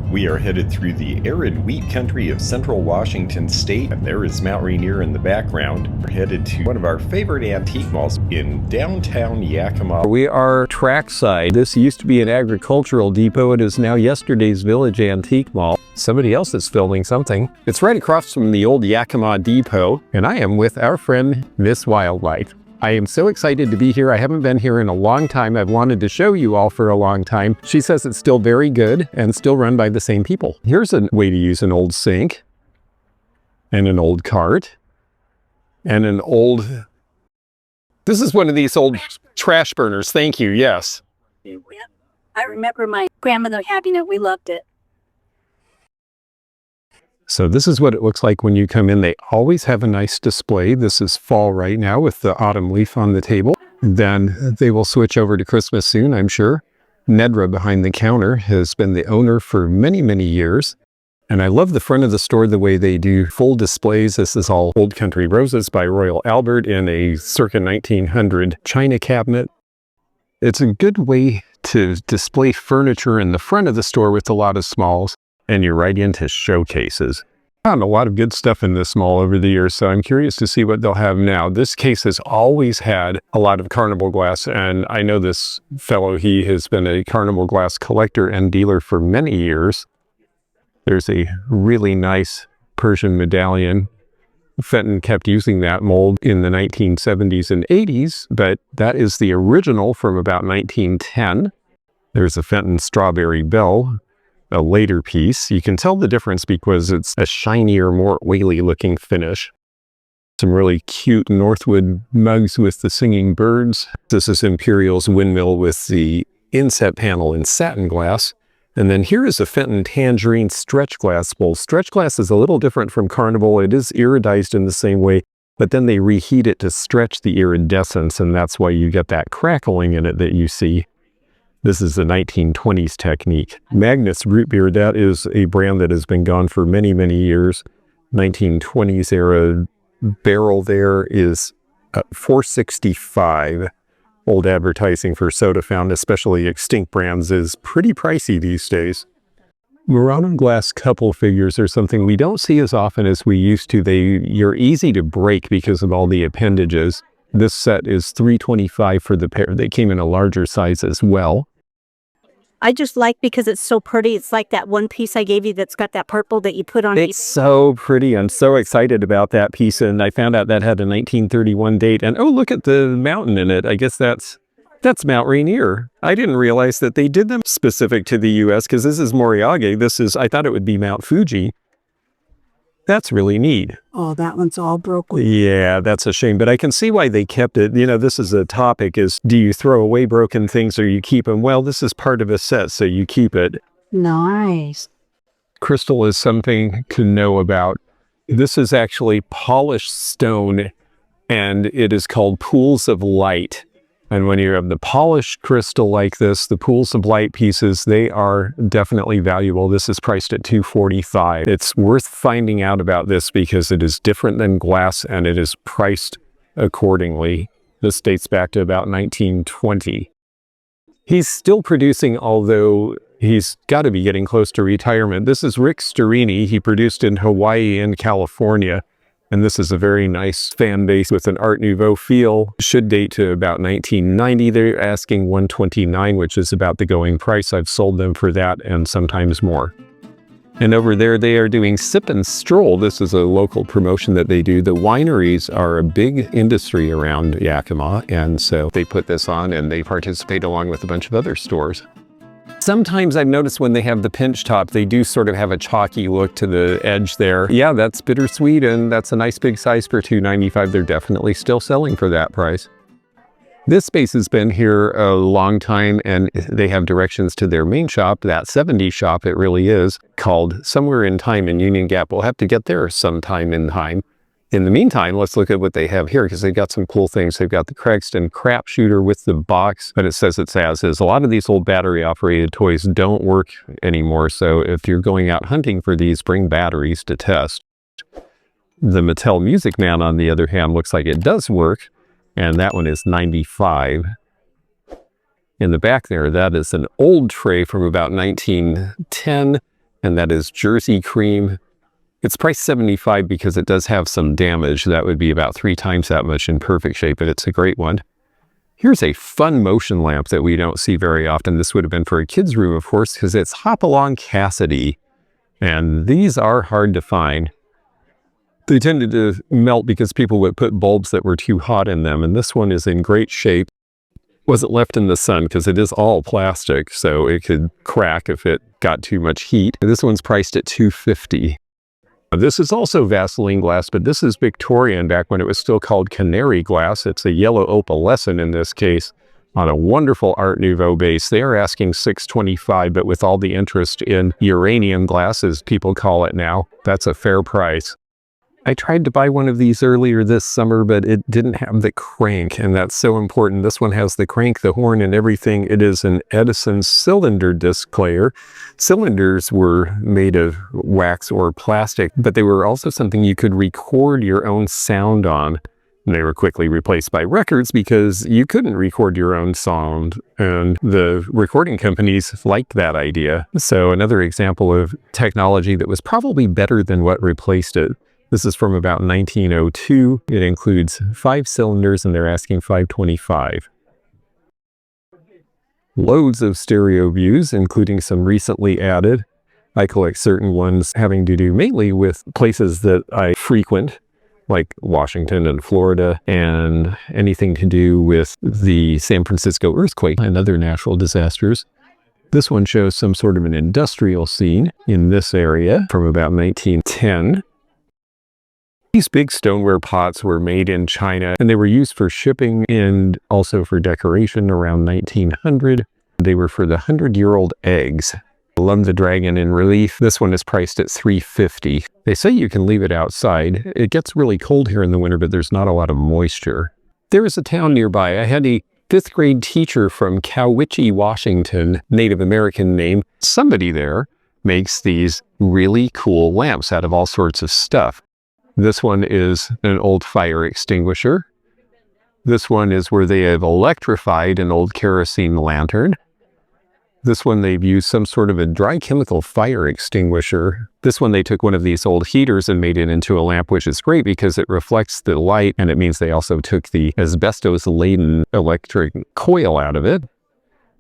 We are headed through the arid wheat country of central Washington state, and there is Mount Rainier in the background. We're headed to one of our favorite antique malls in downtown Yakima. We are trackside. This used to be an agricultural depot. It is now yesterday's Village Antique Mall. Somebody else is filming something. It's right across from the old Yakima depot, and I am with our friend Miss Wildlife. I am so excited to be here. I haven't been here in a long time. I've wanted to show you all for a long time. She says it's still very good and still run by the same people. Here's a way to use an old sink and an old cart and an old... This is one of these old trash burners. Thank you. Yes. I remember my grandmother having it. We loved it. So this is what it looks like when you come in. They always have a nice display. This is fall right now with the autumn leaf on the table. Then they will switch over to Christmas soon, I'm sure. Nedra behind the counter has been the owner for many, many years. And I love the front of the store, the way they do full displays. This is all Old Country Roses by Royal Albert in a circa 1900 china cabinet. It's a good way to display furniture in the front of the store with a lot of smalls. And you're right into showcases. I found a lot of good stuff in this mall over the years, so I'm curious to see what they'll have now. This case has always had a lot of Carnival glass, and I know this fellow, he has been a Carnival glass collector and dealer for many years. There's a really nice Persian medallion. Fenton kept using that mold in the 1970s and 80s, but that is the original from about 1910. There's a Fenton strawberry bell, a later piece. You can tell the difference because it's a shinier, more oily looking finish. Some really cute Northwood mugs with the singing birds. This is Imperial's windmill with the inset panel in satin glass. And then here is a Fenton tangerine stretch glass bowl. Stretch glass is a little different from Carnival. It is iridized in the same way, but then they reheat it to stretch the iridescence, and that's why you get that crackling in it that you see. This is the 1920s technique. Magnus Root Beer, that is a brand that has been gone for many, many years. 1920s era barrel there is $4.65. Old advertising for soda fountain, especially extinct brands, is pretty pricey these days. Murano glass couple figures are something we don't see as often as we used to. You're easy to break because of all the appendages. This set is $3.25 for the pair. They came in a larger size as well. I just like because it's so pretty. It's like that one piece I gave you that's got that purple that you put on. It's so pretty. I'm so excited about that piece. And I found out that had a 1931 date. And oh, look at the mountain in it. I guess that's Mount Rainier. I didn't realize that they did them specific to the U.S. because this is Moriage. I thought it would be Mount Fuji. That's really neat. Oh, that one's all broken. Yeah, that's a shame, but I can see why they kept it. You know, this is a topic, is do you throw away broken things or you keep them? Well, this is part of a set, so you keep it. Nice. Crystal is something to know about. This is actually polished stone, and it is called pools of light. And when you have the polished crystal like this, the pools of light pieces, they are definitely valuable. This is priced at $245. It's worth finding out about this because it is different than glass and it is priced accordingly. This dates back to about 1920. He's still producing, although he's got to be getting close to retirement. This is Rick Storini. He produced in Hawaii and California. And this is a very nice fan base with an Art Nouveau feel. Should date to about 1990. They're asking $129, which is about the going price. I've sold them for that and sometimes more. And over there, they are doing Sip and Stroll. This is a local promotion that they do. The wineries are a big industry around Yakima, and so they put this on and they participate along with a bunch of other stores. Sometimes I've noticed when they have the pinch top, they do sort of have a chalky look to the edge there. Yeah, that's bittersweet, and that's a nice big size for $2.95. They're definitely still selling for that price. This space has been here a long time, and they have directions to their main shop, that 70s shop it really is, called Somewhere in Time in Union Gap. We'll have to get there sometime in time. In the meantime, let's look at what they have here, because they've got some cool things. They've got the Craigston crap shooter with the box, but it says it's as is. A lot of these old battery-operated toys don't work anymore, so if you're going out hunting for these, bring batteries to test. The Mattel Music Man, on the other hand, looks like it does work, and that one is $95. In the back there, that is an old tray from about 1910. and that is Jersey Cream. It's priced $75 because it does have some damage. That would be about 3 times that much in perfect shape, but it's a great one. Here's a fun motion lamp that we don't see very often. This would have been for a kid's room, of course, because it's Hopalong Cassidy. And these are hard to find. They tended to melt because people would put bulbs that were too hot in them. And this one is in great shape. Wasn't left in the sun because it is all plastic, so it could crack if it got too much heat. This one's priced at $250. This is also Vaseline glass, but this is Victorian, back when it was still called Canary glass. It's a yellow opalescent in this case, on a wonderful Art Nouveau base. They are asking $625, but with all the interest in uranium glass, as people call it now, that's a fair price. I tried to buy one of these earlier this summer, but it didn't have the crank, and that's so important. This one has the crank, the horn, and everything. It is an Edison cylinder disc player. Cylinders were made of wax or plastic, but they were also something you could record your own sound on. And they were quickly replaced by records because you couldn't record your own sound, and the recording companies liked that idea. So another example of technology that was probably better than what replaced it. This is from about 1902. It includes 5 cylinders, and they're asking $525. Loads of stereo views, including some recently added. I collect certain ones having to do mainly with places that I frequent, like Washington and Florida, and anything to do with the San Francisco earthquake and other natural disasters. This one shows some sort of an industrial scene in this area from about 1910. These big stoneware pots were made in China, and they were used for shipping and also for decoration around 1900. They were for the 100-year-old eggs. Lum the Dragon in relief. This one is priced at $350. They say you can leave it outside. It gets really cold here in the winter, but there's not a lot of moisture. There is a town nearby. I had a 5th grade teacher from Cowiche, Washington, Native American name. Somebody there makes these really cool lamps out of all sorts of stuff. This one is an old fire extinguisher. This one is where they have electrified an old kerosene lantern. This one they've used some sort of a dry chemical fire extinguisher. This one they took one of these old heaters and made it into a lamp, which is great because it reflects the light, and it means they also took the asbestos-laden electric coil out of it.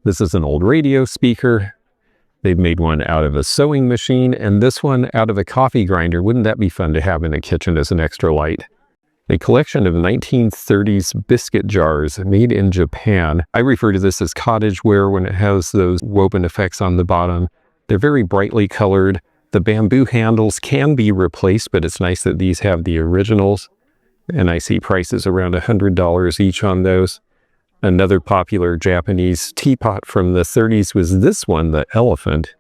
This is an old radio speaker. They've made one out of a sewing machine, and this one out of a coffee grinder. Wouldn't that be fun to have in a kitchen as an extra light? A collection of 1930s biscuit jars made in Japan. I refer to this as cottage ware when it has those woven effects on the bottom. They're very brightly colored. The bamboo handles can be replaced, but it's nice that these have the originals. And I see prices around $100 each on those. Another popular Japanese teapot from the 30s was this one, the elephant.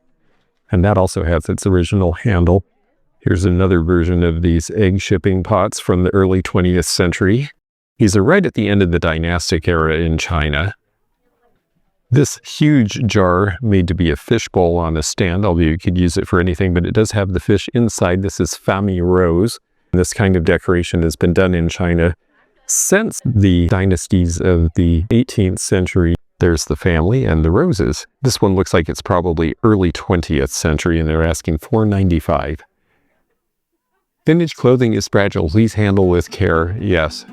And that also has its original handle. Here's another version of these egg shipping pots from the early 20th century. These are right at the end of the dynastic era in China. This huge jar made to be a fishbowl on a stand, although you could use it for anything, but it does have the fish inside. This is Famille Rose. This kind of decoration has been done in China since the dynasties of the 18th century. There's the family and the roses. This one looks like it's probably early 20th century, and they're asking $495. Vintage clothing is fragile. Please handle with care. Yes.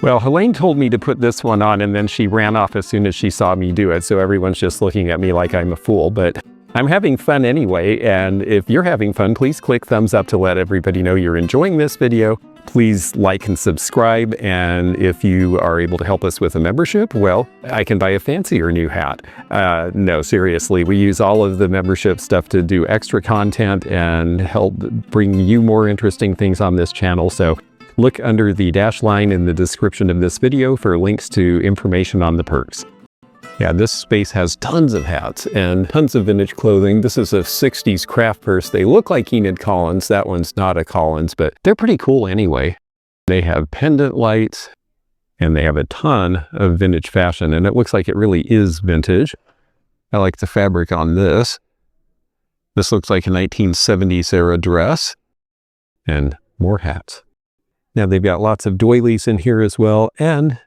Well, Helene told me to put this one on, and then she ran off as soon as she saw me do it, so everyone's just looking at me like I'm a fool, but I'm having fun anyway, and if you're having fun, please click thumbs up to let everybody know you're enjoying this video. Please like and subscribe, and if you are able to help us with a membership, well, I can buy a fancier new hat. No, seriously, we use all of the membership stuff to do extra content and help bring you more interesting things on this channel, so look under the dash line in the description of this video for links to information on the perks. Yeah, this space has tons of hats and tons of vintage clothing. This is a 60s craft purse. They look like Enid Collins. That one's not a Collins, but they're pretty cool anyway. They have pendant lights, and they have a ton of vintage fashion, and it looks like it really is vintage. I like the fabric on this. This looks like a 1970s era dress, and more hats. Now they've got lots of doilies in here as well, and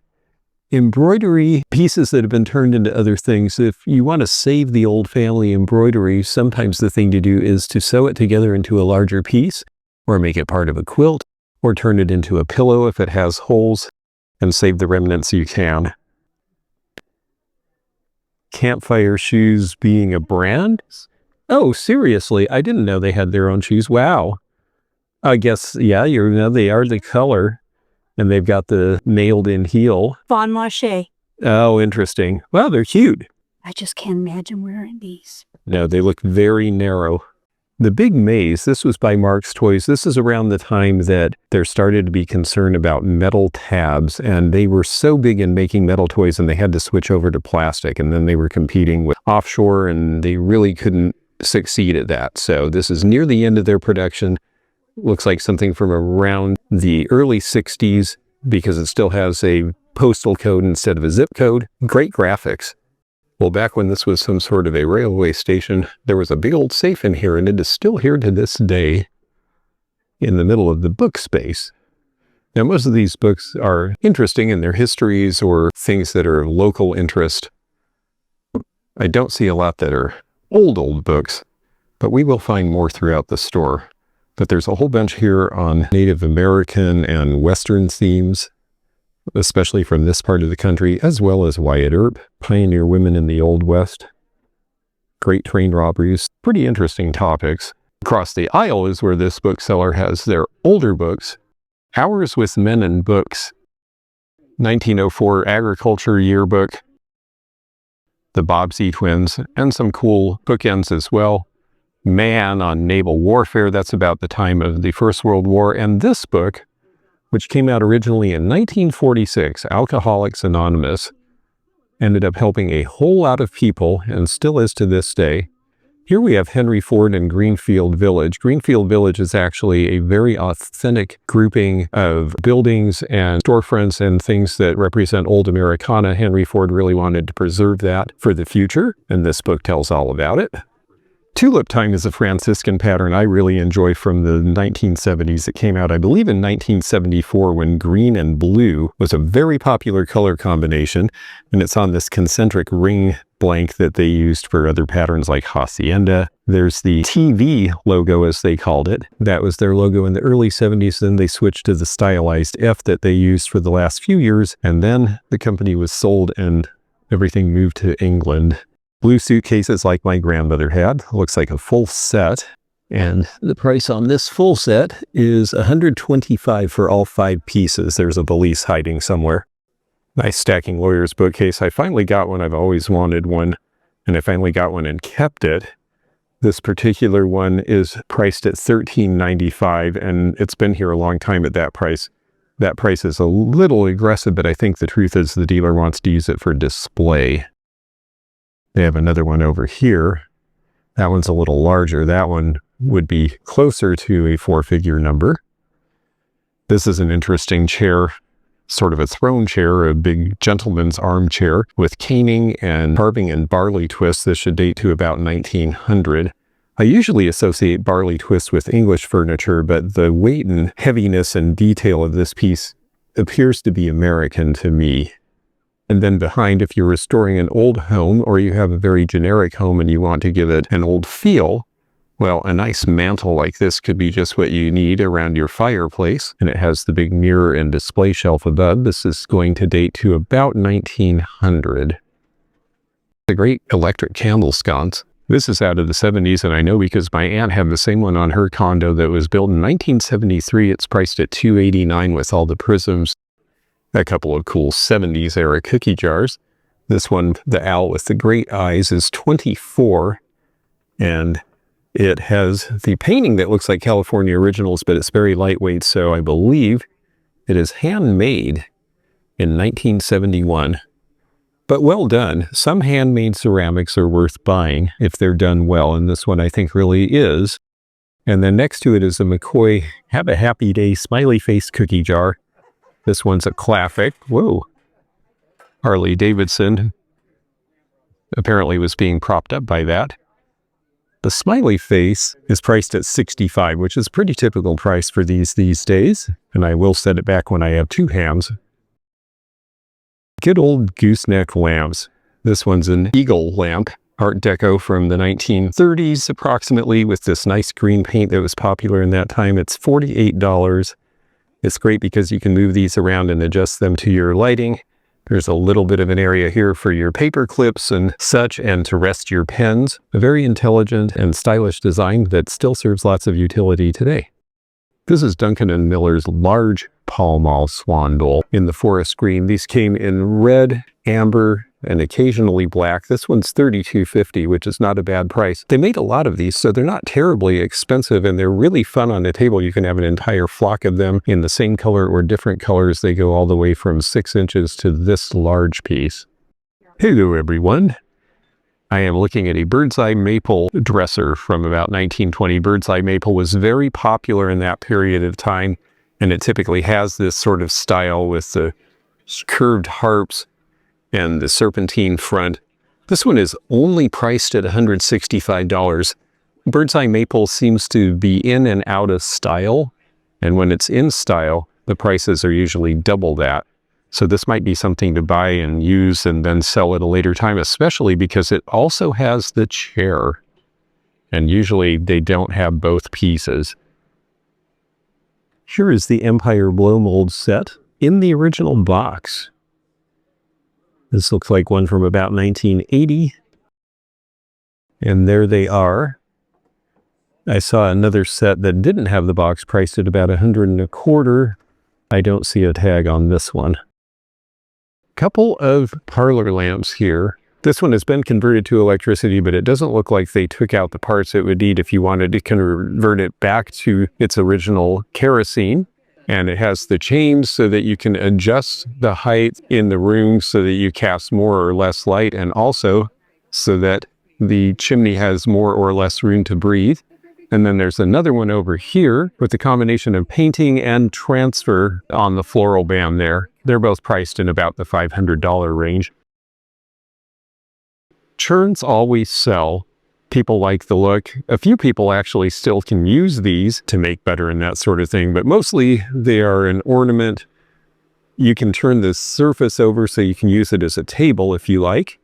embroidery pieces that have been turned into other things. If you want to save the old family embroidery, sometimes the thing to do is to sew it together into a larger piece, or make it part of a quilt, or turn it into a pillow if it has holes, and save the remnants you can. Campfire shoes being a brand? Oh, seriously, I didn't know they had their own shoes. Wow. I guess, yeah, they are the color, and they've got the nailed-in heel. Bon Marché. Oh, interesting. Wow, they're cute. I just can't imagine wearing these. No, they look very narrow. The Big Maze, this was by Mark's Toys. This is around the time that there started to be concern about metal tabs, and they were so big in making metal toys and they had to switch over to plastic, and then they were competing with offshore and they really couldn't succeed at that. So this is near the end of their production. Looks like something from around the early 60s because it still has a postal code instead of a zip code. Great graphics. Well, back when this was some sort of a railway station, there was a big old safe in here, and it is still here to this day in the middle of the book space. Now, most of these books are interesting in their histories or things that are of local interest. I don't see a lot that are old books, but we will find more throughout the store. But there's a whole bunch here on Native American and Western themes, especially from this part of the country, as well as Wyatt Earp, pioneer women in the Old West, great train robberies, pretty interesting topics. Across the aisle is where this bookseller has their older books. Hours with Men and Books, 1904 Agriculture Yearbook, the Bobbsey Twins, and some cool bookends as well. Man on Naval Warfare, that's about the time of the First World War, and this book, which came out originally in 1946, Alcoholics Anonymous, ended up helping a whole lot of people and still is to this day. Here we have Henry Ford and Greenfield Village. Greenfield Village is actually a very authentic grouping of buildings and storefronts and things that represent old Americana. Henry Ford really wanted to preserve that for the future, and this book tells all about it. Tulip Time is a Franciscan pattern I really enjoy from the 1970s. It came out, I believe, in 1974 when green and blue was a very popular color combination, and it's on this concentric ring blank that they used for other patterns like Hacienda. There's the TV logo, as they called it. That was their logo in the early 70s. Then they switched to the stylized F that they used for the last few years, and then the company was sold and everything moved to England. Blue suitcases like my grandmother had. Looks like a full set. And the price on this full set is $125 for all 5 pieces. There's a valise hiding somewhere. Nice stacking lawyer's bookcase. I finally got one. I've always wanted one. And I finally got one and kept it. This particular one is priced at $13.95, and it's been here a long time at that price. That price is a little aggressive, but I think the truth is the dealer wants to use it for display. They have another one over here. That one's a little larger. That one would be closer to a 4-figure number. This is an interesting chair, sort of a throne chair, a big gentleman's armchair with caning and carving and barley twists. This should date to about 1900. I usually associate barley twists with English furniture, but the weight and heaviness and detail of this piece appears to be American to me. And then behind, if you're restoring an old home or you have a very generic home and you want to give it an old feel, well, a nice mantle like this could be just what you need around your fireplace. And it has the big mirror and display shelf above. This is going to date to about 1900. A great electric candle sconce. This is out of the 70s, and I know because my aunt had the same one on her condo that was built in 1973. It's priced at $289 with all the prisms. A couple of cool 70s era cookie jars. This one, the owl with the great eyes, is $24, and it has the painting that looks like California Originals, but it's very lightweight, so I believe it is handmade in 1971. But well done. Some handmade ceramics are worth buying if they're done well, and this one I think really is. And then next to it is a McCoy Have a Happy Day smiley face cookie jar. This one's a classic. Whoa. Harley Davidson apparently was being propped up by that. The smiley face is priced at $65, which is a pretty typical price for these days. And I will set it back when I have 2 hands. Good old gooseneck lamps. This one's an eagle lamp, Art Deco from the 1930s approximately, with this nice green paint that was popular in that time. It's $48. It's great because you can move these around and adjust them to your lighting. There's a little bit of an area here for your paper clips and such, and to rest your pens. A very intelligent and stylish design that still serves lots of utility today. This is Duncan & Miller's large Pall Mall swan bowl in the forest green. These came in red, amber, and occasionally black. This one's $32.50, which is not a bad price. They made a lot of these, so they're not terribly expensive, and they're really fun on the table. You can have an entire flock of them in the same color or different colors. They go all the way from 6 inches to this large piece. Hello, everyone. I am looking at a bird's eye maple dresser from about 1920. Bird's eye maple was very popular in that period of time, and it typically has this sort of style with the curved harps and the serpentine front. This one is only priced at $165. Bird's eye maple seems to be in and out of style, and when it's in style, the prices are usually double that. So this might be something to buy and use and then sell at a later time, especially because it also has the chair. And usually they don't have both pieces. Here is the Empire blow mold set in the original box. This looks like one from about 1980. And there they are. I saw another set that didn't have the box priced at about $125. I don't see a tag on this one. Couple of parlor lamps here. This one has been converted to electricity, but it doesn't look like they took out the parts it would need if you wanted to convert it back to its original kerosene. And it has the chains so that you can adjust the height in the room so that you cast more or less light, and also so that the chimney has more or less room to breathe. And then there's another one over here with the combination of painting and transfer on the floral band there. They're both priced in about the $500 range. Churns always sell. People like the look. A few people actually still can use these to make butter and that sort of thing, but mostly they are an ornament. You can turn the surface over so you can use it as a table if you like.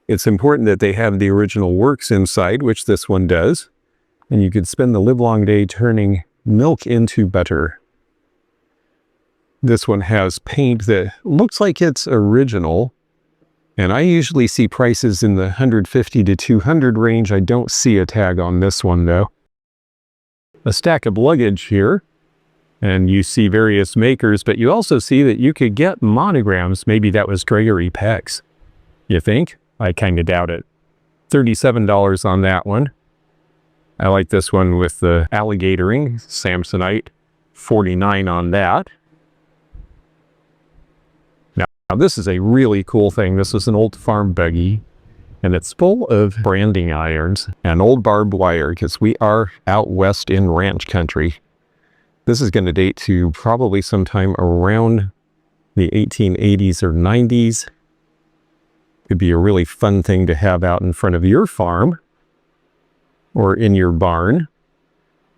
It's important that they have the original works inside, which this one does. And you could spend the livelong day turning milk into butter. This one has paint that looks like it's original. And I usually see prices in the $150 to $200 range. I don't see a tag on this one though. A stack of luggage here. And you see various makers, but you also see that you could get monograms. Maybe that was Gregory Peck's. You think? I kind of doubt it. $37 on that one. I like this one with the alligatoring, Samsonite, $49 on that. Now this is a really cool thing. This is an old farm buggy, and it's full of branding irons and old barbed wire because we are out west in ranch country. This is going to date to probably sometime around the 1880s or 90s. Could be a really fun thing to have out in front of your farm or in your barn.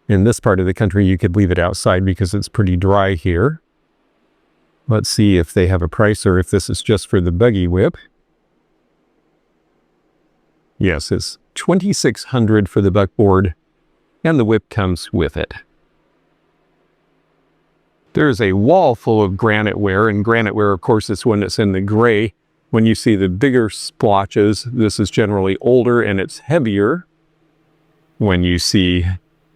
In this part of the country, you could leave it outside because it's pretty dry here. Let's see if they have a price or if this is just for the buggy whip. Yes, it's $2,600 for the buckboard, and the whip comes with it. There's a wall full of granite ware, and granite ware, of course, is one that's in the gray. When you see the bigger splotches, this is generally older and it's heavier. When you see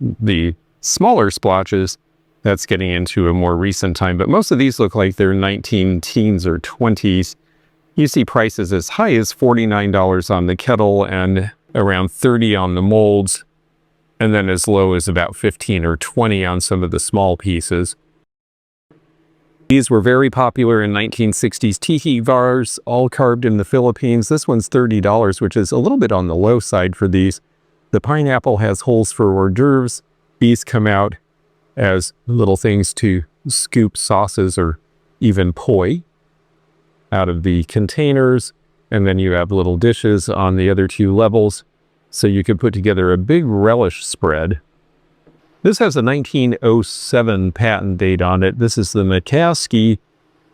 the smaller splotches, that's getting into a more recent time. But most of these look like they're 19 teens or 20s. You see prices as high as $49 on the kettle and around $30 on the molds, and then as low as about $15 or $20 on some of the small pieces. These were very popular in 1960s tiki vase, all carved in the Philippines. This one's $30, which is a little bit on the low side for these. The pineapple has holes for hors d'oeuvres. These come out as little things to scoop sauces or even poi out of the containers. And then you have little dishes on the other two levels. So you could put together a big relish spread. This has a 1907 patent date on it. This is the McCaskey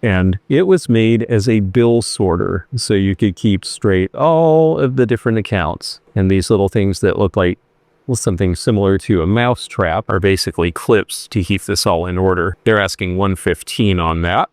And it was made as a bill sorter, so you could keep straight all of the different accounts. And these little things that look like, well, something similar to a mouse trap are basically clips to keep this all in order. They're asking $115 on that.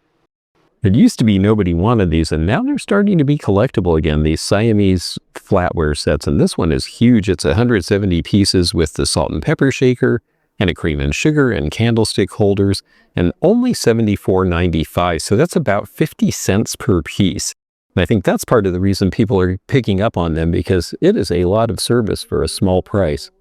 It used to be nobody wanted these, and now they're starting to be collectible again, these Siamese flatware sets. And this one is huge. It's 170 pieces with the salt and pepper shaker, and a cream and sugar and candlestick holders, and only $74.95. So that's about 50 cents per piece. And I think that's part of the reason people are picking up on them, because it is a lot of service for a small price.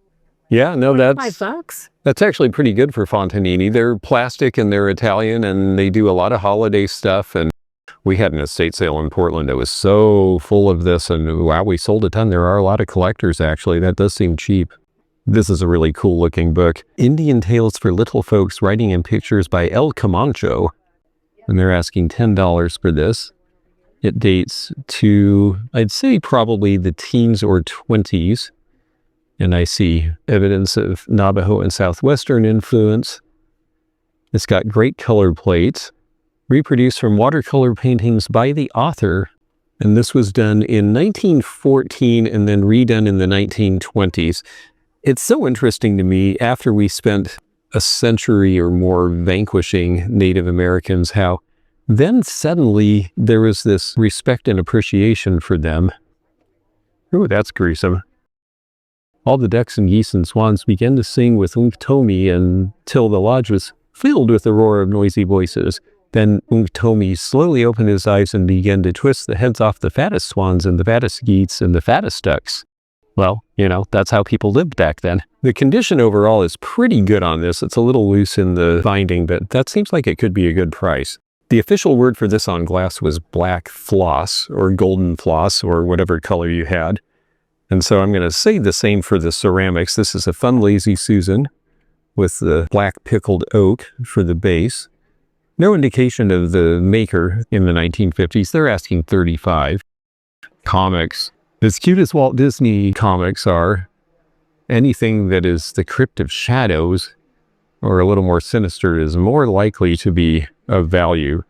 Yeah, no, that's actually pretty good for Fontanini. They're plastic and they're Italian, and they do a lot of holiday stuff. And we had an estate sale in Portland that was so full of this, and wow, we sold a ton. There are a lot of collectors, actually. That does seem cheap. This is a really cool looking book. Indian Tales for Little Folks, Writing and Pictures by El Camacho. And they're asking $10 for this. It dates to, I'd say, probably the teens or 20s. And I see evidence of Navajo and Southwestern influence. It's got great color plates, reproduced from watercolor paintings by the author. And this was done in 1914 and then redone in the 1920s. It's so interesting to me, after we spent a century or more vanquishing Native Americans, how then suddenly there was this respect and appreciation for them. Ooh, that's gruesome. All the ducks and geese and swans began to sing with Unktomi until the lodge was filled with the roar of noisy voices. Then Unktomi slowly opened his eyes and began to twist the heads off the fattest swans and the fattest geese and the fattest ducks. Well, you know, that's how people lived back then. The condition overall is pretty good on this. It's a little loose in the binding, but that seems like it could be a good price. The official word for this on glass was black floss, or golden floss, or whatever color you had. And so I'm going to say the same for the ceramics. This is a Fun Lazy Susan with the black pickled oak for the base. No indication of the maker in the 1950s. They're asking $35. Comics. As cute as Walt Disney comics are, anything that is the Crypt of Shadows or a little more sinister is more likely to be of value.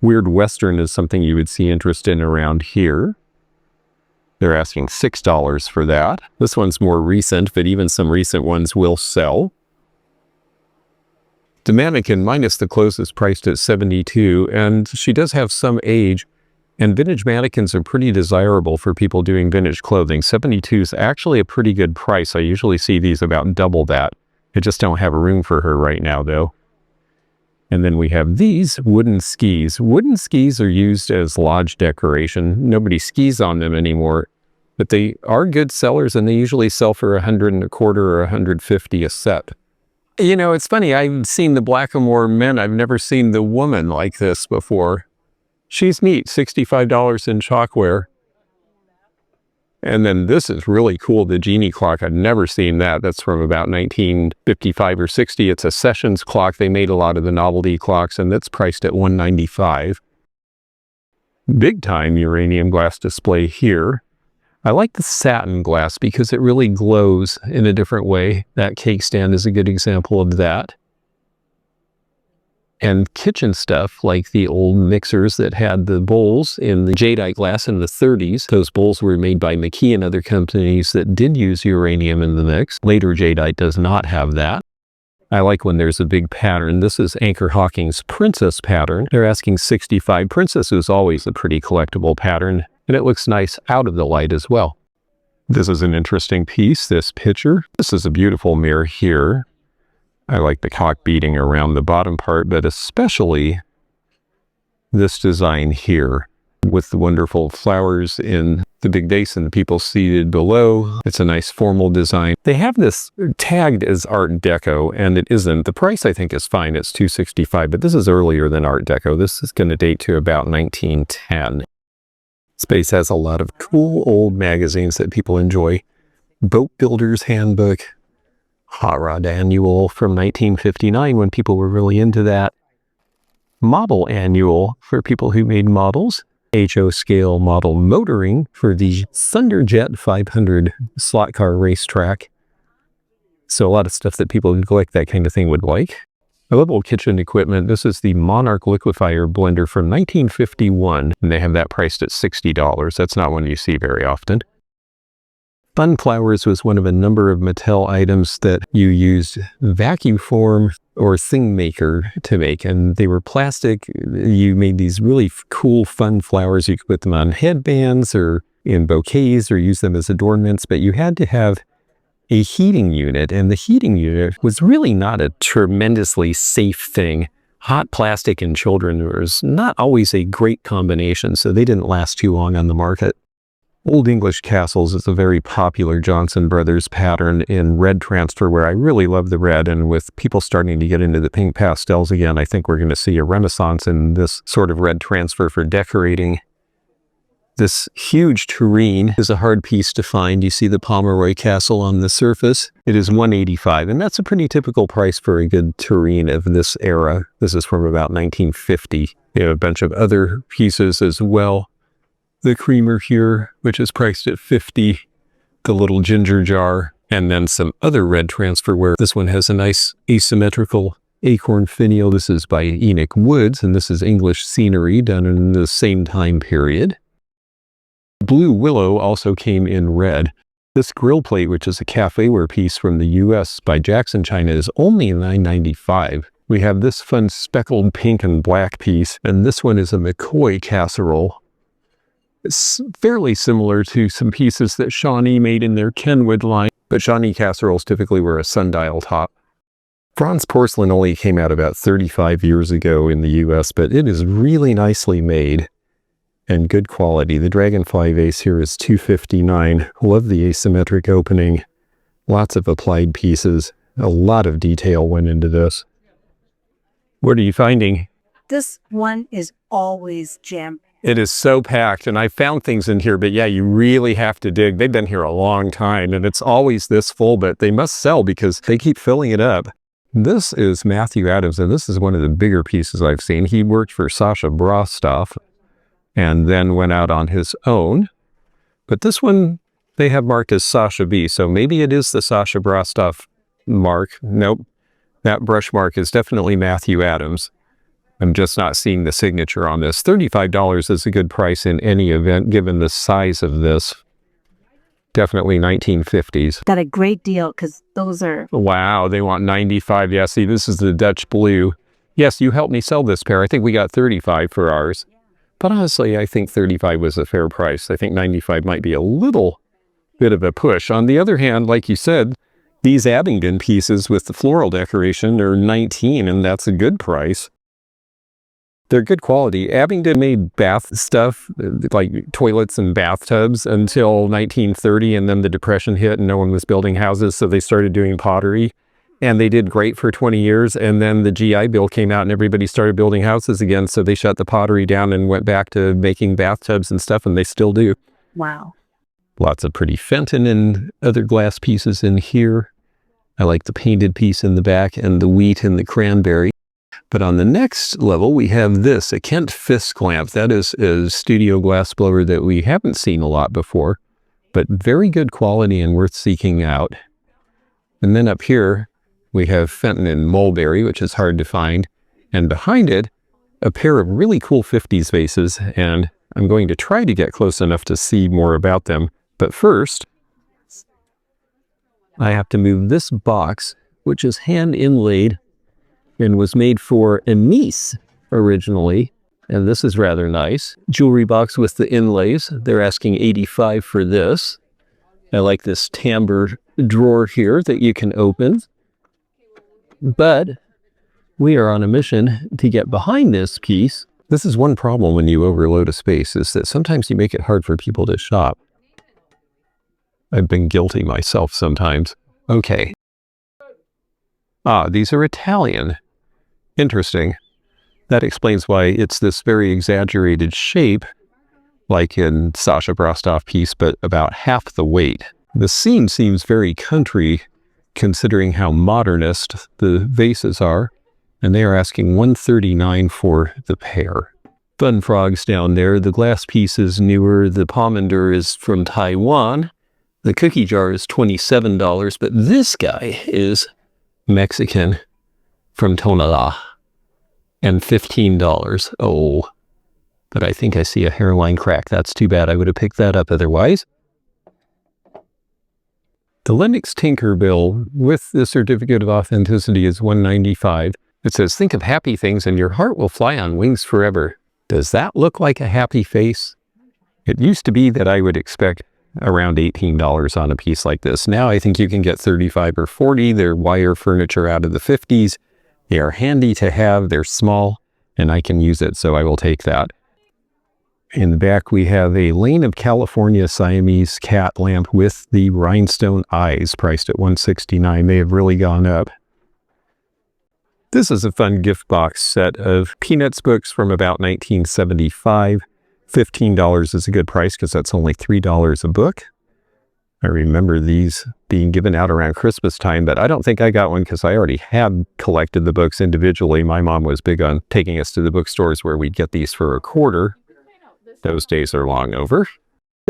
Weird Western is something you would see interest in around here. They're asking $6 for that. This one's more recent, but even some recent ones will sell. The mannequin, minus the clothes, is priced at $72, and she does have some age. And vintage mannequins are pretty desirable for people doing vintage clothing. $72 is actually a pretty good price. I usually see these about double that. I just don't have room for her right now, though. And then we have these wooden skis. Wooden skis are used as lodge decoration. Nobody skis on them anymore, but they are good sellers, and they usually sell for $125 or $150 a set. You know, it's funny. I've seen the blackamoor men. I've never seen the woman like this before. She's neat, $65 in chalkware. And then this is really cool, the genie clock. I've never seen that. That's from about 1955 or 60. It's a Sessions clock. They made a lot of the novelty clocks, and that's priced at $195. Big time uranium glass display here. I like the satin glass because it really glows in a different way. That cake stand is a good example of that. And kitchen stuff, like the old mixers that had the bowls in the jadeite glass in the 30s. Those bowls were made by McKee and other companies that did use uranium in the mix. Later jadeite does not have that. I like when there's a big pattern. This is Anchor Hawking's Princess pattern. They're asking $65. Princess is always a pretty collectible pattern, and it looks nice out of the light as well. This is an interesting piece, this picture. This is a beautiful mirror here. I like the clock beating around the bottom part, but especially this design here with the wonderful flowers in the big vase and the people seated below. It's a nice formal design. They have this tagged as Art Deco, and it isn't. The price, I think, is fine. It's $265, but this is earlier than Art Deco. This is going to date to about 1910. Space has a lot of cool old magazines that people enjoy. Boat Builder's Handbook, Hot Rod Annual from 1959 when people were really into that. Model Annual for people who made models. HO Scale Model Motoring for the Thunderjet 500 slot car racetrack. So a lot of stuff that people who collect that kind of thing would like. I love old kitchen equipment. This is the Monarch Liquefier blender from 1951, and they have that priced at $60. That's not one you see very often. Fun Flowers was one of a number of Mattel items that you used vacuum form or thing maker to make, and they were plastic. You made these really cool, fun flowers. You could put them on headbands or in bouquets or use them as adornments, but you had to have a heating unit, and the heating unit was really not a tremendously safe thing. Hot plastic and children was not always a great combination, so they didn't last too long on the market. Old English Castles is a very popular Johnson Brothers pattern in red transferware. I really love the red, and with people starting to get into the pink pastels again, I think we're going to see a renaissance in this sort of red transfer for decorating. This huge tureen is a hard piece to find. You see the Pomeroy Castle on the surface. It is $185, and that's a pretty typical price for a good tureen of this era. This is from about 1950. You have a bunch of other pieces as well. The creamer here, which is priced at $50. The little ginger jar, and then some other red transferware. This one has a nice asymmetrical acorn finial. This is by Enoch Woods, and this is English scenery done in the same time period. Blue Willow also came in red. This grill plate, which is a cafeware piece from the US by Jackson China, is only $9.95. We have this fun speckled pink and black piece, and this one is a McCoy casserole. It's fairly similar to some pieces that Shawnee made in their Kenwood line, but Shawnee casseroles typically were a sundial top. Bronze porcelain only came out about 35 years ago in the US, but it is really nicely made and good quality. The dragonfly vase here is $259. Love the asymmetric opening. Lots of applied pieces. A lot of detail went into this. What are you finding? This one is always jammed. It is so packed, and I found things in here, but yeah, you really have to dig. They've been here a long time, and it's always this full, but they must sell because they keep filling it up. This is Matthew Adams, and this is one of the bigger pieces I've seen. He worked for Sasha Brostoff and then went out on his own. But this one, they have marked as Sasha B, so maybe it is the Sasha Brostoff mark. Nope, that brush mark is definitely Matthew Adams. I'm just not seeing the signature on this. $35 is a good price in any event, given the size of this. Definitely 1950s. Got a great deal, because those are... Wow, they want 95. Yeah, see, this is the Dutch blue. Yes, you helped me sell this pair. I think we got 35 for ours. But honestly, I think 35 was a fair price. I think 95 might be a little bit of a push. On the other hand, like you said, these Abingdon pieces with the floral decoration are 19, and that's a good price. They're good quality. Abingdon made bath stuff, like toilets and bathtubs, until 1930, and then the Depression hit and no one was building houses, so they started doing pottery. And they did great for 20 years, and then the GI Bill came out and everybody started building houses again, so they shut the pottery down and went back to making bathtubs and stuff, and they still do. Wow. Lots of pretty Fenton and other glass pieces in here. I like the painted piece in the back and the wheat and the cranberry. But on the next level, we have this, a Kent Fisk lamp. That is a studio glass blower that we haven't seen a lot before, but very good quality and worth seeking out. And then up here, we have Fenton and Mulberry, which is hard to find. And behind it, a pair of really cool 50s vases. And I'm going to try to get close enough to see more about them. But first, I have to move this box, which is hand inlaid and was made for a niece originally. And this is rather nice. Jewelry box with the inlays. They're asking $85 for this. I like this timbre drawer here that you can open. But we are on a mission to get behind this piece. This is one problem when you overload a space, is that sometimes you make it hard for people to shop. I've been guilty myself sometimes. Okay. Ah, these are Italian. Interesting. That explains why it's this very exaggerated shape, like in Sasha Brostoff piece, but about half the weight. The scene seems very country, considering how modernist the vases are, and they are asking $139 for the pair. Fun frogs down there. The glass piece is newer. The pomander is from Taiwan. The cookie jar is $27, but this guy is Mexican. from Tonala. And $15. Oh, but I think I see a hairline crack. That's too bad. I would have picked that up otherwise. The Lennox Tinkerbell with the certificate of authenticity is $195. It says, think of happy things and your heart will fly on wings forever. Does that look like a happy face? It used to be that I would expect around $18 on a piece like this. Now I think you can get $35 or $40. They're wire furniture out of the 50s. They are handy to have. They're small and I can use it, so I will take that. In the back, we have a Lane of California Siamese cat lamp with the rhinestone eyes, priced at $169. They have really gone up. This is a fun gift box set of Peanuts books from about 1975. $15 is a good price because that's only $3 a book. I remember these being given out around Christmas time, but I don't think I got one because I already had collected the books individually. My mom was big on taking us to the bookstores where we'd get these for a quarter. Those days are long over.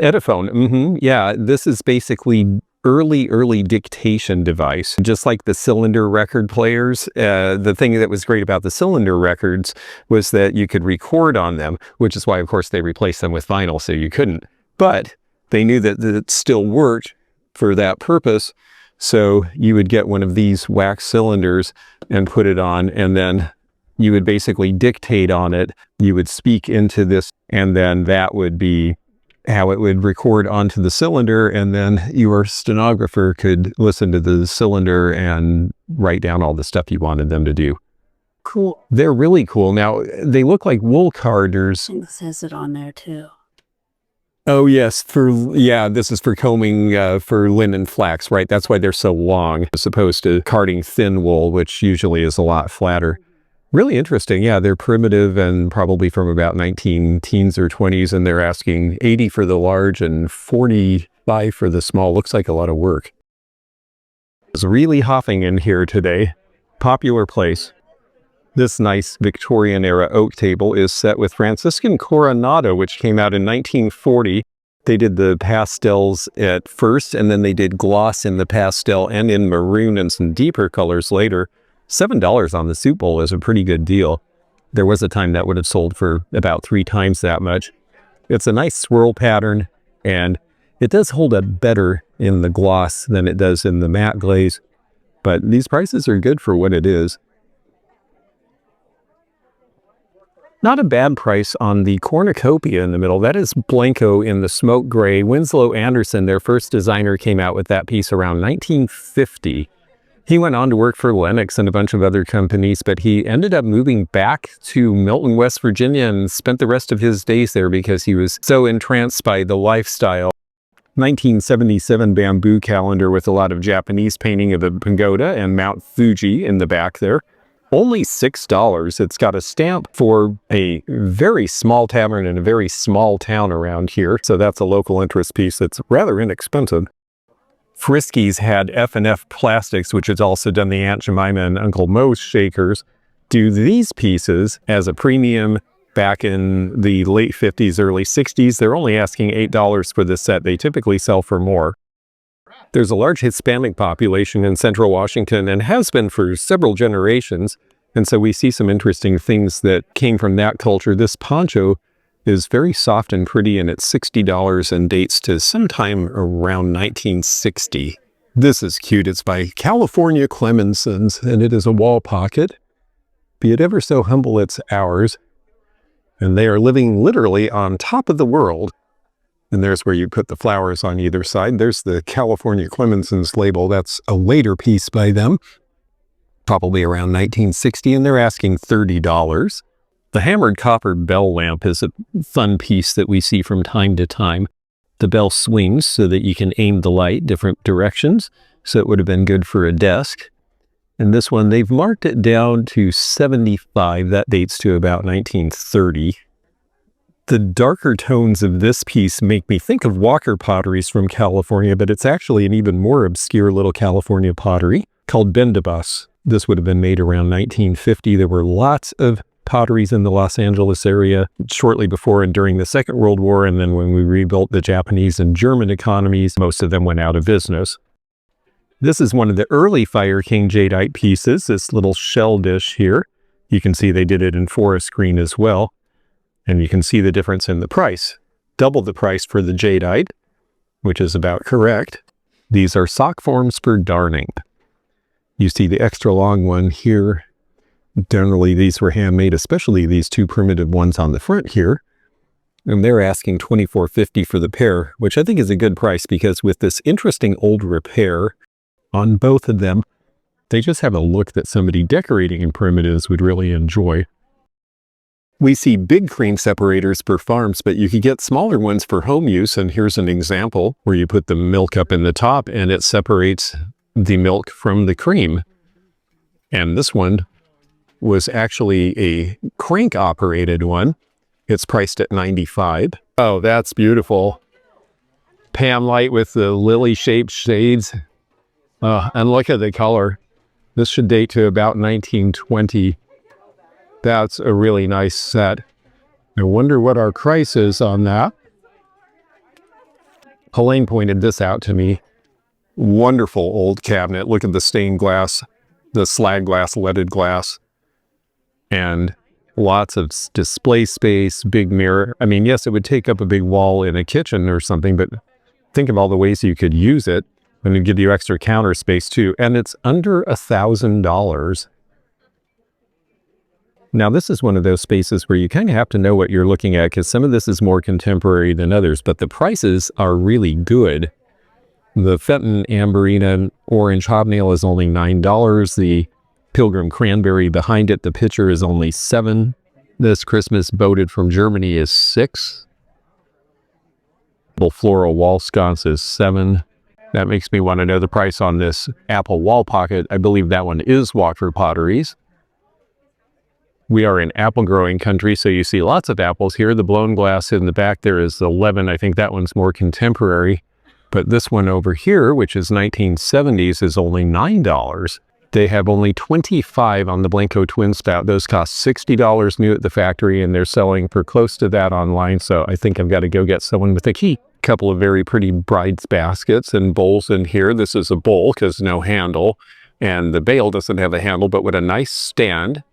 Ediphone, yeah, this is basically early dictation device. Just like the cylinder record players, the thing that was great about the cylinder records was that you could record on them, which is why, of course, they replaced them with vinyl, so you couldn't. But they knew that it still worked for that purpose, so you would get one of these wax cylinders and put it on, and then you would basically dictate on it. You would speak into this, and then that would be how it would record onto the cylinder, and then your stenographer could listen to the cylinder and write down all the stuff you wanted them to do. Cool. They're really cool. Now, they look like wool carders. It says it on there too. Oh, yes. This is for combing for linen flax, right? That's why they're so long, as opposed to carding thin wool, which usually is a lot flatter. Really interesting. Yeah, they're primitive and probably from about 19 teens or 20s, and they're asking $80 for the large and $45 for the small. Looks like a lot of work. It's really hopping in here today. Popular place. This nice Victorian-era oak table is set with Franciscan Coronado, which came out in 1940. They did the pastels at first, and then they did gloss in the pastel and in maroon and some deeper colors later. $7 on the soup bowl is a pretty good deal. There was a time that would have sold for about 3 times that much. It's a nice swirl pattern, and it does hold up better in the gloss than it does in the matte glaze, but these prices are good for what it is. Not a bad price on the cornucopia in the middle. That is Blanco in the smoke gray. Winslow Anderson, their first designer, came out with that piece around 1950. He went on to work for Lennox and a bunch of other companies, but he ended up moving back to Milton, West Virginia, and spent the rest of his days there because he was so entranced by the lifestyle. 1977 bamboo calendar with a lot of Japanese painting of a pagoda and Mount Fuji in the back there. Only $6. It's got a stamp for a very small tavern in a very small town around here, so that's a local interest piece that's rather inexpensive. Friskies had F&F Plastics, which has also done the Aunt Jemima and Uncle Moe's shakers, do these pieces as a premium back in the late 50s, early 60s. They're only asking $8 for this set. They typically sell for more. There's a large Hispanic population in central Washington and has been for several generations, and so we see some interesting things that came from that culture. This poncho is very soft and pretty, and it's $60 and dates to sometime around 1960. This is cute. It's by California Clemensons, and it is a wall pocket. Be it ever so humble, it's ours. And they are living literally on top of the world. And there's where you put the flowers on either side. There's the California Clemensons label. That's a later piece by them, probably around 1960, and they're asking $30. The hammered copper bell lamp is a fun piece that we see from time to time. The bell swings so that you can aim the light different directions, so it would have been good for a desk. And this one, they've marked it down to $75. That dates to about 1930. The darker tones of this piece make me think of Walker potteries from California, but it's actually an even more obscure little California pottery called Bendabus. This would have been made around 1950. There were lots of potteries in the Los Angeles area shortly before and during the Second World War, and then when we rebuilt the Japanese and German economies, most of them went out of business. This is one of the early Fire King jadeite pieces, this little shell dish here. You can see they did it in forest green as well. And you can see the difference in the price. Double the price for the jadeite, which is about correct. These are sock forms for darning. You see the extra long one here. Generally, these were handmade, especially these two primitive ones on the front here. And they're asking $24.50 for the pair, which I think is a good price because with this interesting old repair on both of them, they just have a look that somebody decorating in primitives would really enjoy. We see big cream separators for farms, but you can get smaller ones for home use. And here's an example where you put the milk up in the top and it separates the milk from the cream. And this one was actually a crank operated one. It's priced at $95. Oh, that's beautiful. Pam light with the lily shaped shades. And look at the color. This should date to about 1920. That's a really nice set. I wonder what our price is on that. Helene pointed this out to me. Wonderful old cabinet. Look at the stained glass, the slag glass, leaded glass. And lots of display space, big mirror. I mean, yes, it would take up a big wall in a kitchen or something, but think of all the ways you could use it. And it'd give you extra counter space too. And it's under $1,000. Now, this is one of those spaces where you kind of have to know what you're looking at because some of this is more contemporary than others, but the prices are really good. The Fenton Amberina Orange Hobnail is only $9. The Pilgrim Cranberry behind it, the pitcher, is only $7. This Christmas boated from Germany is $6. The floral wall sconce is $7. That makes me want to know the price on this apple wall pocket. I believe that one is Walker Potteries. We are in apple growing country, so you see lots of apples here. The blown glass in the back there is $11. I think that one's more contemporary. But this one over here, which is 1970s, is only $9. They have only 25 on the Blanco Twin Spout. Those cost $60 new at the factory, and they're selling for close to that online. So I think I've got to go get someone with a key. Couple of very pretty bride's baskets and bowls in here. This is a bowl because no handle, and the bale doesn't have a handle, but with a nice stand,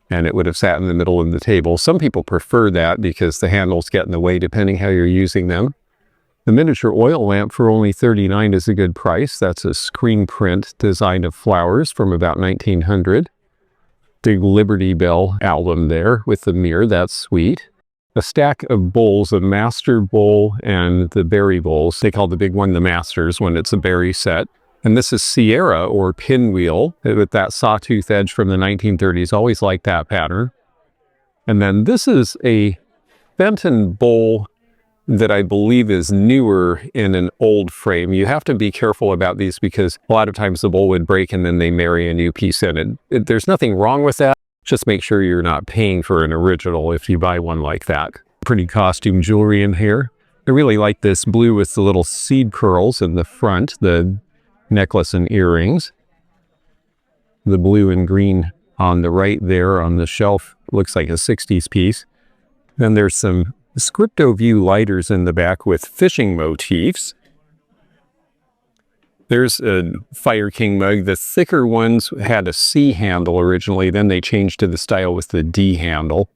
and it would have sat in the middle of the table. Some people prefer that because the handles get in the way depending how you're using them. The miniature oil lamp for only $39 is a good price. That's a screen print design of flowers from about 1900. Big Liberty Bell album there with the mirror. That's sweet. A stack of bowls, a master bowl and the berry bowls. They call the big one the masters when it's a berry set. And this is Sierra or pinwheel with that sawtooth edge from the 1930s. Always liked that pattern. And then this is a Fenton bowl that I believe is newer in an old frame. You have to be careful about these because a lot of times the bowl would break and then they marry a new piece in it. There's nothing wrong with that. Just make sure you're not paying for an original if you buy one like that. Pretty costume jewelry in here. I really like this blue with the little seed pearls in the front, the necklace and earrings. The blue and green on the right there on the shelf looks like a 60s piece. Then there's some Scripto View lighters in the back with fishing motifs. There's a Fire King mug. The thicker ones had a C handle originally, then they changed to the style with the D handle.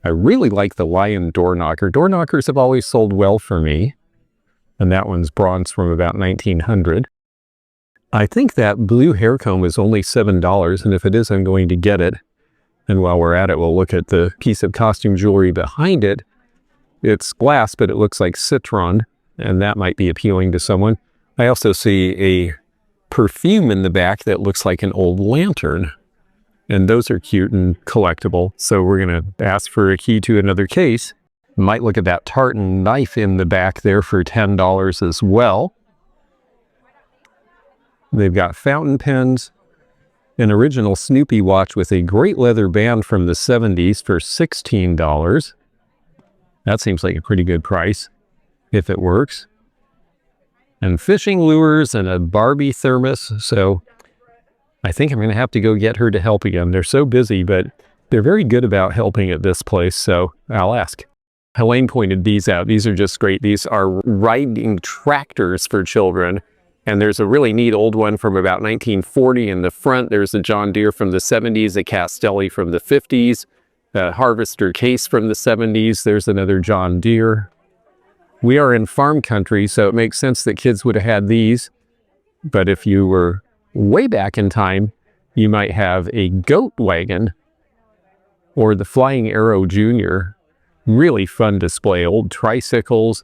I really like the lion door knocker. Door knockers have always sold well for me. And that one's bronze from about 1900. I think that blue hair comb is only $7, and if it is, I'm going to get it. And while we're at it, we'll look at the piece of costume jewelry behind it. It's glass, but it looks like citron, and that might be appealing to someone. I also see a perfume in the back that looks like an old lantern, and those are cute and collectible. So we're going to ask for a key to another case. Might look at that tartan knife in the back there for $10 as well. They've got fountain pens, an original Snoopy watch with a great leather band from the 70s for $16. That seems like a pretty good price, if it works. And fishing lures and a Barbie thermos. So I think I'm going to have to go get her to help again. They're so busy, but they're very good about helping at this place, so I'll ask. Helene pointed these out. These are just great. These are riding tractors for children. And there's a really neat old one from about 1940 in the front. There's a John Deere from the 70s, a Castelli from the 50s, a Harvester case from the 70s. There's another John Deere. We are in farm country, so it makes sense that kids would have had these. But if you were way back in time, you might have a goat wagon or the Flying Arrow Jr. Really fun display, old tricycles.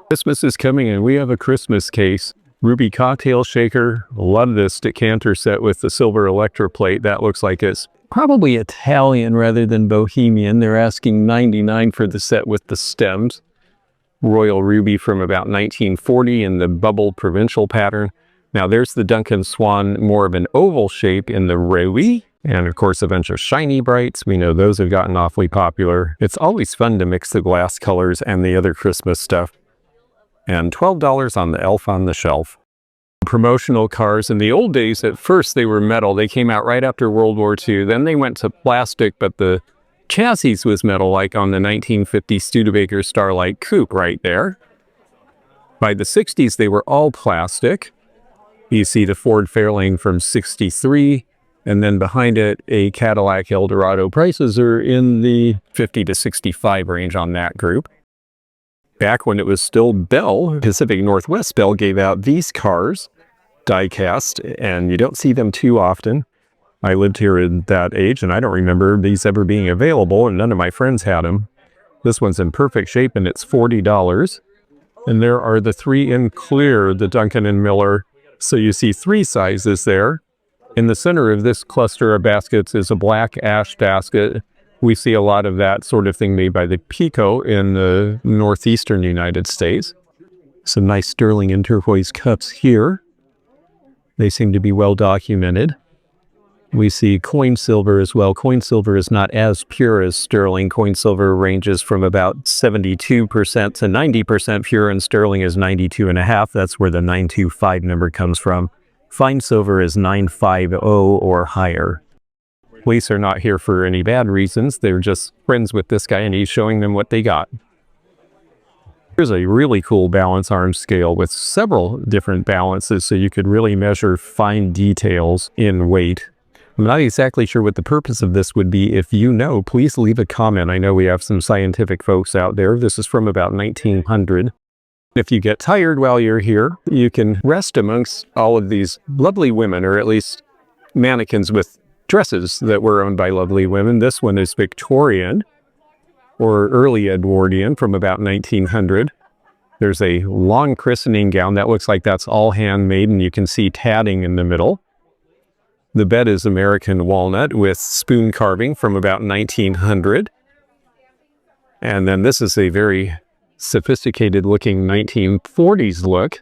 Christmas is coming and we have a Christmas case. Ruby cocktail shaker. Love this decanter set with the silver electroplate. That looks like it's probably Italian rather than Bohemian. They're asking $99 for the set with the stems. Royal Ruby from about 1940 in the bubble provincial pattern. Now there's the Duncan Swan, more of an oval shape in the Rowie. And of course a bunch of shiny brights. We know those have gotten awfully popular. It's always fun to mix the glass colors and the other Christmas stuff. And $12 on the Elf on the Shelf. Promotional cars. In the old days, at first they were metal. They came out right after World War II. Then they went to plastic, but the chassis was metal, like on the 1950 Studebaker Starlight Coupe right there. By the 60s, they were all plastic. You see the Ford Fairlane from 63, and then behind it, a Cadillac Eldorado. Prices are in the 50 to 65 range on that group. Back when it was still Bell, Pacific Northwest Bell gave out these cars, die-cast, and you don't see them too often. I lived here at that age, and I don't remember these ever being available, and none of my friends had them. This one's in perfect shape, and it's $40. And there are the 3 in clear, the Duncan and Miller. So you see 3 sizes there. In the center of this cluster of baskets is a black ash basket. We see a lot of that sort of thing made by the Pico in the northeastern United States. Some nice sterling and turquoise cups here. They seem to be well documented. We see coin silver as well. Coin silver is not as pure as sterling. Coin silver ranges from about 72% to 90% pure, and sterling is 92.5%. That's where the 925 number comes from. Fine silver is 950 or higher. Police are not here for any bad reasons. They're just friends with this guy and he's showing them what they got. Here's a really cool balance arm scale with several different balances so you could really measure fine details in weight. I'm not exactly sure what the purpose of this would be. If you know, please leave a comment. I know we have some scientific folks out there. This is from about 1900. If you get tired while you're here, you can rest amongst all of these lovely women, or at least mannequins with dresses that were owned by lovely women. This one is Victorian or early Edwardian from about 1900. There's a long christening gown that looks like that's all handmade, and you can see tatting in the middle. The bed is American walnut with spoon carving from about 1900. And then this is a very sophisticated looking 1940s look.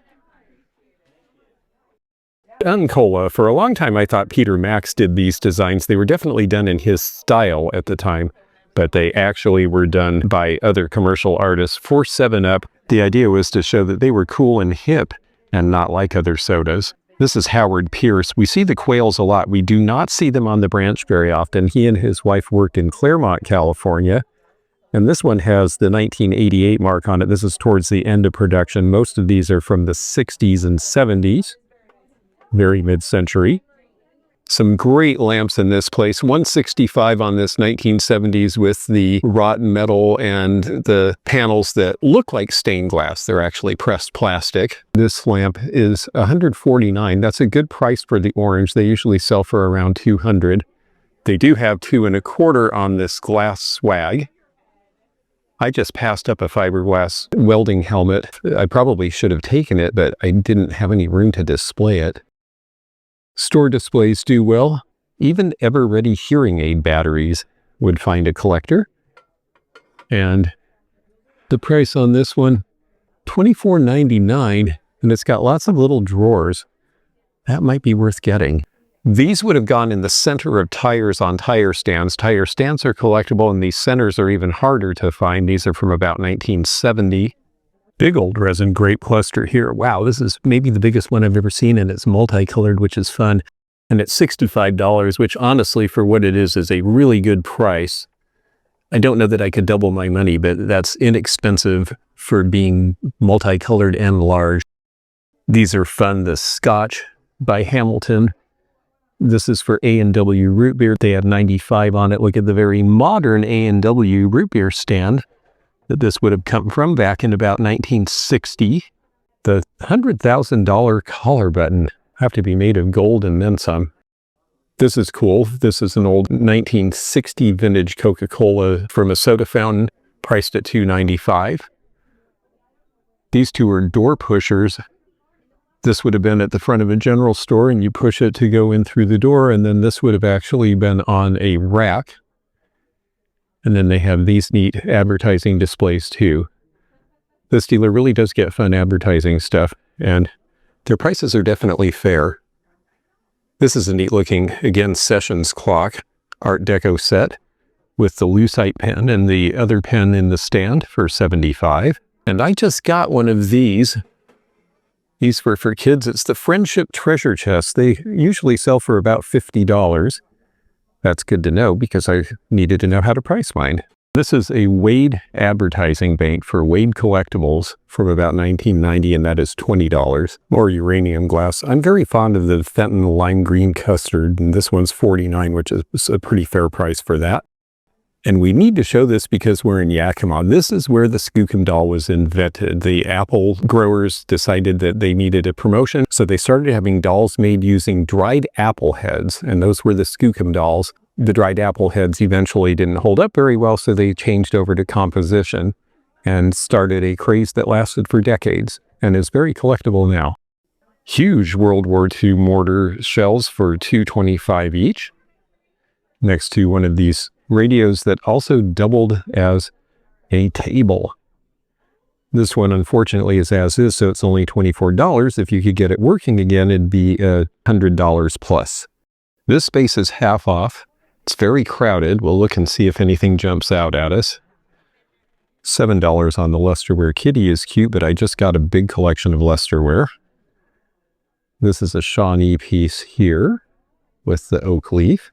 Uncola. For a long time I thought Peter Max did these designs. They were definitely done in his style at the time, but they actually were done by other commercial artists for 7-Up. The idea was to show that they were cool and hip and not like other sodas. This is Howard Pierce. We see the quails a lot. We do not see them on the branch very often. He and his wife worked in Claremont, California. And this one has the 1988 mark on it. This is towards the end of production. Most of these are from the 60s and 70s. Very mid-century. Some great lamps in this place. 165 on this 1970s with the wrought metal and the panels that look like stained glass. They're actually pressed plastic. This lamp is $149. That's a good price for the orange. They usually sell for around $200. They do have 2 1/4 on this glass swag. I just passed up a fiberglass welding helmet. I probably should have taken it, but I didn't have any room to display it. Store displays do well. Even ever-ready hearing aid batteries would find a collector. And the price on this one, $24.99, and it's got lots of little drawers. That might be worth getting. These would have gone in the center of tires on tire stands. Tire stands are collectible, and these centers are even harder to find. These are from about 1970. Big old resin grape cluster here. Wow, this is maybe the biggest one I've ever seen, and it's multicolored, which is fun. And it's $65, which honestly, for what it is a really good price. I don't know that I could double my money, but that's inexpensive for being multicolored and large. These are fun. The Scotch by Hamilton. This is for A&W root beer. They had 95 on it. Look at the very modern A&W root beer stand that this would have come from back in about 1960. The $100,000 collar button have to be made of gold and then some. This is cool. This is an old 1960 vintage Coca-Cola from a soda fountain, priced at $2.95. These two are door pushers. This would have been at the front of a general store, and you push it to go in through the door, and then this would have actually been on a rack. And then they have these neat advertising displays too. This dealer really does get fun advertising stuff, and their prices are definitely fair. This is a neat looking, again, Sessions clock, Art Deco set with the lucite pen and the other pen in the stand for $75. And I just got one of these. These were for kids. It's the Friendship Treasure Chest. They usually sell for about $50. That's good to know because I needed to know how to price mine. This is a Wade advertising bank for Wade collectibles from about 1990, and that is $20. More uranium glass. I'm very fond of the Fenton lime green custard, and this one's $49, which is a pretty fair price for that. And we need to show this because we're in Yakima. This is where the Skookum doll was invented. The apple growers decided that they needed a promotion, so they started having dolls made using dried apple heads, and those were the Skookum dolls. The dried apple heads eventually didn't hold up very well, so they changed over to composition and started a craze that lasted for decades and is very collectible now. Huge World War II mortar shells for $2.25 each, next to one of these radios that also doubled as a table. This one, unfortunately, is as is, so it's only $24. If you could get it working again, it'd be $100 plus. This space is half off. It's very crowded. We'll look and see if anything jumps out at us. $7 on the Lusterware kitty is cute, but I just got a big collection of Lusterware. This is a Shawnee piece here with the oak leaf.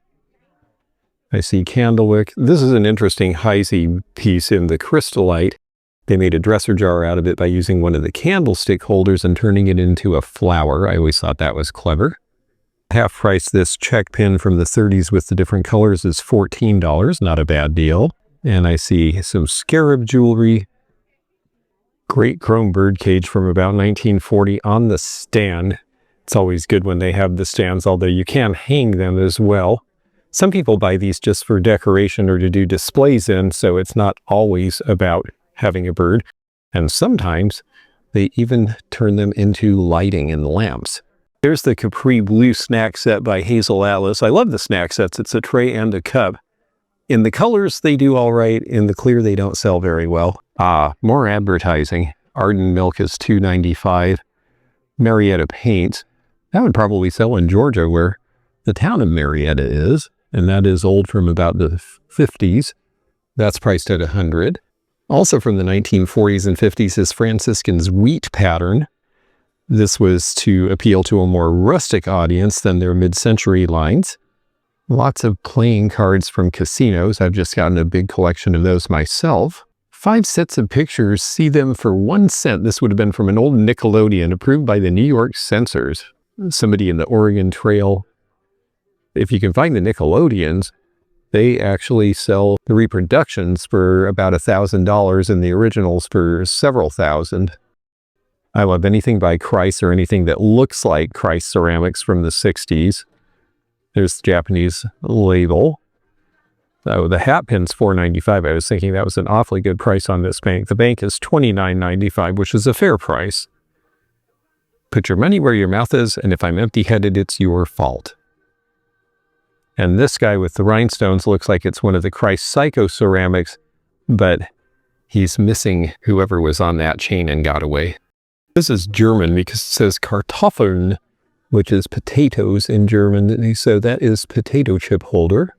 I see candlewick. This is an interesting Heisey piece in the crystallite. They made a dresser jar out of it by using one of the candlestick holders and turning it into a flower. I always thought that was clever. Half price, this check pin from the 30s with the different colors is $14. Not a bad deal. And I see some scarab jewelry. Great chrome birdcage from about 1940 on the stand. It's always good when they have the stands, although you can hang them as well. Some people buy these just for decoration or to do displays in, so it's not always about having a bird. And sometimes they even turn them into lighting in lamps. Here's the Capri Blue snack set by Hazel Atlas. I love the snack sets. It's a tray and a cup. In the colors, they do all right. In the clear, they don't sell very well. More advertising. Arden Milk is $2.95. Marietta Paints. That would probably sell in Georgia, where the town of Marietta is, and that is old from about the 50s. That's priced at $100. Also from the 1940s and 50s is Franciscan's wheat pattern. This was to appeal to a more rustic audience than their mid-century lines. Lots of playing cards from casinos. I've just gotten a big collection of those myself. 5 sets of pictures, see them for 1 cent. This would have been from an old Nickelodeon approved by the New York censors. Somebody in the Oregon Trail. If you can find the Nickelodeons, they actually sell the reproductions for about $1,000 and the originals for several thousand. I love anything by Christ or anything that looks like Christ ceramics from the 60s. There's the Japanese label. Oh, the hat pin's $4.95. I was thinking that was an awfully good price on this bank. The bank is $29.95, which is a fair price. Put your money where your mouth is, and if I'm empty-headed, it's your fault. And this guy with the rhinestones looks like it's one of the Christ Psycho ceramics, but he's missing whoever was on that chain and got away. This is German because it says Kartoffeln, which is potatoes in German. So that is potato chip holder.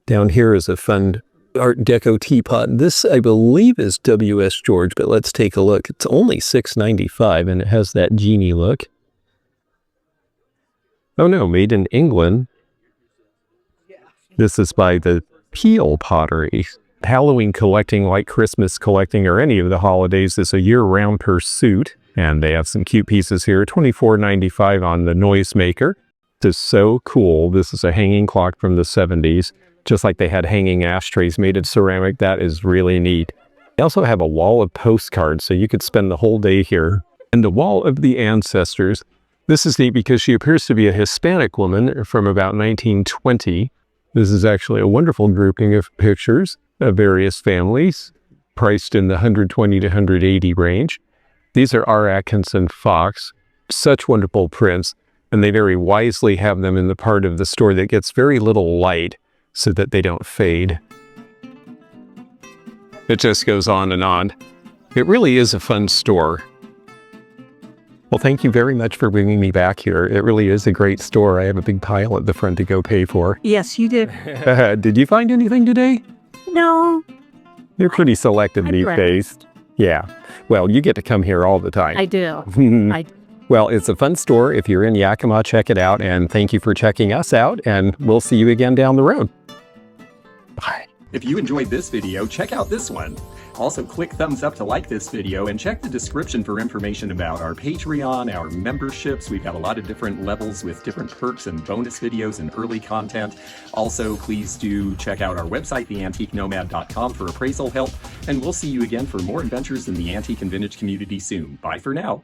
Down here is a fun Art Deco teapot. This, I believe, is W.S. George, but let's take a look. It's only $6.95, and it has that genie look. Oh no, made in England. This is by the Peel Pottery. Halloween collecting, like Christmas collecting or any of the holidays, is a year-round pursuit. And they have some cute pieces here. $24.95 on the noisemaker. This is so cool. This is a hanging clock from the 70s. Just like they had hanging ashtrays made of ceramic. That is really neat. They also have a wall of postcards, so you could spend the whole day here. And the wall of the ancestors. This is neat because she appears to be a Hispanic woman from about 1920. This is actually a wonderful grouping of pictures of various families, priced in the 120 to 180 range. These are R. Atkinson Fox. Such wonderful prints, and they very wisely have them in the part of the store that gets very little light so that they don't fade. It just goes on and on. It really is a fun store. Well, thank you very much for bringing me back here. It really is a great store. I have a big pile at the front to go pay for. Yes, you did. Did you find anything today? No. You're pretty selective these days. Yeah. Well, you get to come here all the time. I do. Well, it's a fun store. If you're in Yakima, check it out. And thank you for checking us out. And we'll see you again down the road. Bye. If you enjoyed this video, check out this one. Also, click thumbs up to like this video and check the description for information about our Patreon, our memberships. We've got a lot of different levels with different perks and bonus videos and early content. Also, please do check out our website, theantiquenomad.com, for appraisal help. And we'll see you again for more adventures in the antique and vintage community soon. Bye for now.